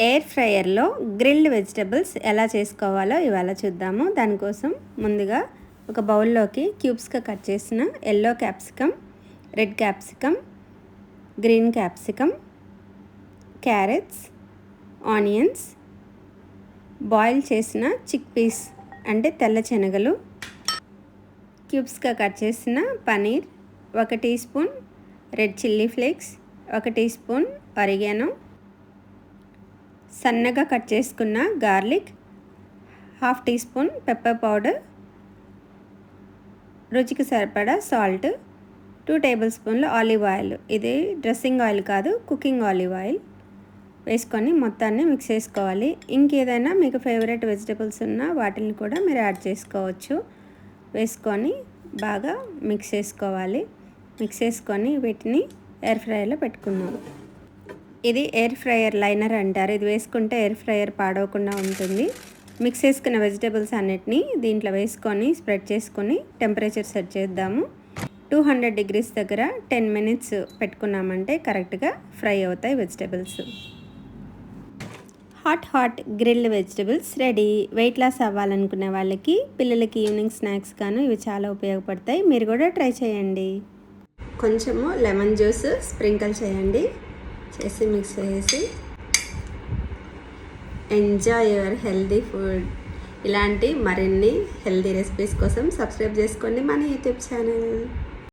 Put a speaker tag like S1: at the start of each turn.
S1: Air ఫ్రైయర్లో grilled vegetables ఎలా చేసుకోవాలో ఇవాళ చూద్దాము. దానికోసం ముందుగా ఒక బౌల్లోకి క్యూబ్స్గా కట్ చేసిన yellow capsicum, red capsicum, green capsicum, carrots, onions, boil చేసిన చిక్ పీస్ అంటే తెల్ల శనగలు, క్యూబ్స్గా కట్ చేసిన paneer, 1 teaspoon red chilli flakes, 1 teaspoon oregano, సన్నగా కట్ చేసుకున్న garlic, 1/2 teaspoon pepper powder, రుచికి సరిపడా సాల్ట్, 2 టేబుల్ స్పూన్ల ఆలివ్ ఆయిల్. ఇది డ్రెస్సింగ్ ఆయిల్ కాదు, కుకింగ్ ఆలివ్ ఆయిల్ వేసుకొని మొత్తాన్ని మిక్స్ చేసుకోవాలి. ఇంకేదైనా మీకు ఫేవరెట్ వెజిటబుల్స్ ఉన్నా వాటిని కూడా మీరు యాడ్ చేసుకోవచ్చు. వేసుకొని బాగా మిక్స్ చేసుకోవాలి. మిక్స్ చేసుకొని వీటిని ఎయిర్ ఫ్రైయర్లో పెట్టుకున్నాము. ఇది ఎయిర్ ఫ్రైయర్ లైనర్ అంటారు. ఇది వేసుకుంటే ఎయిర్ ఫ్రైయర్ పాడవకుండా ఉంటుంది. మిక్స్ చేసుకున్న వెజిటబుల్స్ అన్నిటినీ దీంట్లో వేసుకొని స్ప్రెడ్ చేసుకొని టెంపరేచర్ సెట్ చేద్దాము. 200 డిగ్రీస్ దగ్గర 10 మినిట్స్ పెట్టుకున్నామంటే కరెక్ట్గా ఫ్రై అవుతాయి vegetables. Hot grilled vegetables ready. Weight loss అవ్వాలనుకునే వాళ్ళకి, పిల్లలకి ఈవినింగ్ స్నాక్స్ గాను ఇవి చాలా ఉపయోగపడతాయి. మీరు కూడా ట్రై చేయండి. కొంచెము లెమన్ జ్యూస్ స్ప్రింకిల్ చేయండి. చేసి మిక్స్ చేసి ఎంజాయ్ యువర్ హెల్దీ ఫుడ్. ఇలాంటి మరిన్ని హెల్దీ రెసిపీస్ కోసం సబ్స్క్రైబ్ చేసుకోండి మన యూట్యూబ్ ఛానల్.